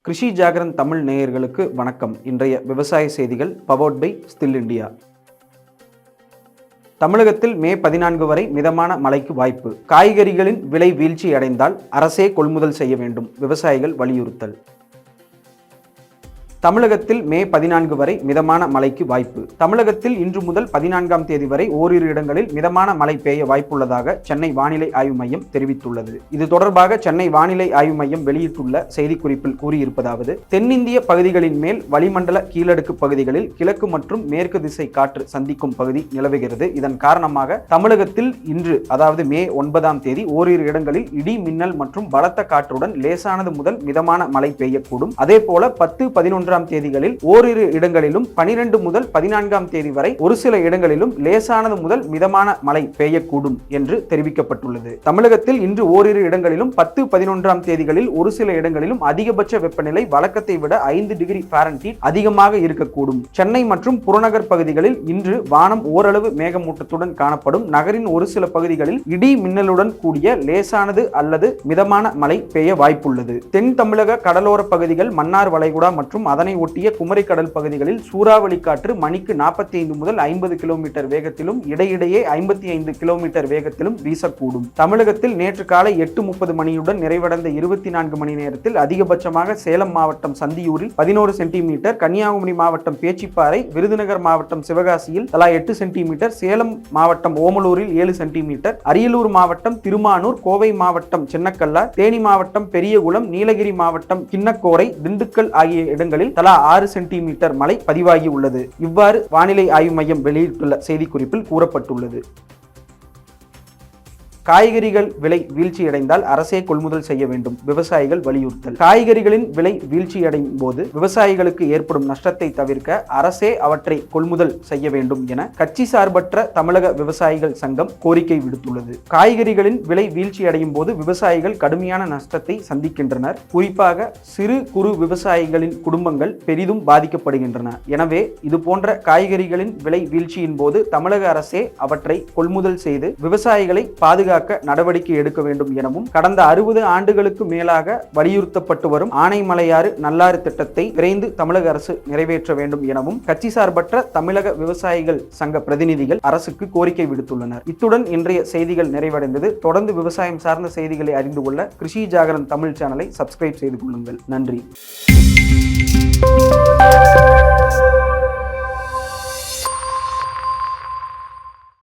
கிருஷி ஜாகரன் தமிழ் நேயர்களுக்கு வணக்கம். இன்றைய விவசாய செய்திகள் பவர்ட் பை ஸ்டில் இந்தியா. தமிழகத்தில் மே 14 வரை மிதமான மழைக்கு வாய்ப்பு. காய்கறிகளின் விலை வீழ்ச்சி அடைந்தால் அரசே கொள்முதல் செய்ய வேண்டும், விவசாயிகள் வலியுறுத்தல். தமிழகத்தில் மே 14 வரை மிதமான மழைக்கு வாய்ப்பு. தமிழகத்தில் இன்று முதல் 14ஆம் தேதி வரை ஓரிரு இடங்களில் மிதமான மழை பெய்ய வாய்ப்புள்ளதாக சென்னை வானிலை ஆய்வு மையம் தெரிவித்துள்ளது. இது தொடர்பாக சென்னை வானிலை ஆய்வு மையம் வெளியிட்டுள்ள செய்திக்குறிப்பில் கூறியிருப்பதாவது: தென்னிந்திய பகுதிகளின் மேல் வளிமண்டல கீழடுக்கு பகுதிகளில் கிழக்கு மற்றும் மேற்கு திசை காற்று சந்திக்கும் பகுதி நிலவுகிறது. இதன் காரணமாக தமிழகத்தில் இன்று அதாவது மே 9ஆம் தேதி ஓரிரு இடங்களில் இடி மின்னல் மற்றும் பலத்த காற்றுடன் லேசானது முதல் மிதமான மழை பெய்யக்கூடும். அதேபோல 10, 11ஆம் தேதிகளில் ஓரிரு இடங்களிலும் 12 முதல் 14ஆம் தேதி வரை ஒரு சில இடங்களிலும் லேசானது முதல் மிதமான மழை பெய்யக்கூடும் என்று தெரிவிக்கப்பட்டுள்ளது. தமிழகத்தில் இன்று ஓரிரு இடங்களிலும் 10, 11ஆம் தேதிகளில் ஒரு சில இடங்களிலும் அதிகபட்ச வெப்பநிலை வழக்கத்தை விட 5 டிகிரி ஃபாரன்ஹீட் அதிகமாக இருக்கக்கூடும். சென்னை மற்றும் புறநகர் பகுதிகளில் இன்று வானம் ஓரளவு மேகமூட்டத்துடன் காணப்படும். நகரின் ஒரு சில பகுதிகளில் இடி மின்னலுடன் கூடிய லேசானது அல்லது மிதமான மழை பெய்ய வாய்ப்புள்ளது. தென் தமிழக கடலோர பகுதிகள், மன்னார் வளைகுடா மற்றும் அதனை ஒட்டிய குமரி கடல் பகுதிகளில் சூறாவளி காற்று மணிக்கு 45 முதல் 50 கிலோமீட்டர் வேகத்திலும் இடையிடையே 55 கிலோமீட்டர் வேகத்திலும் வீசக்கூடும். தமிழகத்தில் நேற்று காலை 8:30 மணியுடன் நிறைவடைந்த 24 மணி நேரத்தில் அதிகபட்சமாக சேலம் மாவட்டம் சந்தியூரில் 11 சென்டிமீட்டர், கன்னியாகுமரி மாவட்டம் பேச்சிப்பாறை, விருதுநகர் மாவட்டம் சிவகாசியில் தலா 8 சென்டிமீட்டர், சேலம் மாவட்டம் ஓமலூரில் 7 சென்டிமீட்டர், அரியலூர் மாவட்டம் திருமானூர், கோவை மாவட்டம் சின்னக்கல்லா, தேனி மாவட்டம் பெரியகுளம், நீலகிரி மாவட்டம் கிண்ணக்கோரை, திண்டுக்கல் ஆகிய இடங்களில் தலா 6 சென்டிமீட்டர் மழை பதிவாகி உள்ளது. இவ்வாறு வானிலை ஆய்வு மையம் வெளியிட்டுள்ள செய்திக்குறிப்பில் கூறப்பட்டுள்ளது. காய்கறிகள் விலை வீழ்ச்சியடைந்தால் அரசே கொள்முதல் செய்ய வேண்டும், விவசாயிகள் வலியுறுத்தல். காய்கறிகளின் விலை வீழ்ச்சியடையும் போது விவசாயிகளுக்கு ஏற்படும் நஷ்டத்தை தவிர்க்க அரசே அவற்றை கொள்முதல் செய்ய வேண்டும் என கட்சி சார்பற்ற தமிழக விவசாயிகள் சங்கம் கோரிக்கை விடுத்துள்ளது. காய்கறிகளின் விலை வீழ்ச்சியடையும் போது விவசாயிகள் கடுமையான நஷ்டத்தை சந்திக்கின்றனர். குறிப்பாக சிறு குறு விவசாயிகளின் குடும்பங்கள் பெரிதும் பாதிக்கப்படுகின்றன. எனவே இதுபோன்ற காய்கறிகளின் விலை வீழ்ச்சியின் போது தமிழக அரசே அவற்றை கொள்முதல் செய்து விவசாயிகளை பாதுகாக்க நடவடிக்கை எடுக்க வேண்டும் எனவும் கடந்த 60 ஆண்டுகளுக்கு மேலாக வலியுறுத்தப்பட்டு வரும் ஆனைமலையாறு நல்லாறு திட்டத்தை விரைந்து தமிழக அரசு நிறைவேற்ற வேண்டும் எனவும் கட்சி சார்பற்ற தமிழக விவசாயிகள் சங்க பிரதிநிதிகள் அரசுக்கு கோரிக்கை விடுத்துள்ளனர். இத்துடன் இன்றைய செய்திகள் நிறைவடைந்தது. தொடர்ந்து விவசாயம் சார்ந்த செய்திகளை அறிந்து கொள்ள கிருஷி ஜாகரன் தமிழ் சேனலை சப்ஸ்கிரைப் செய்து கொள்ளுங்கள். நன்றி.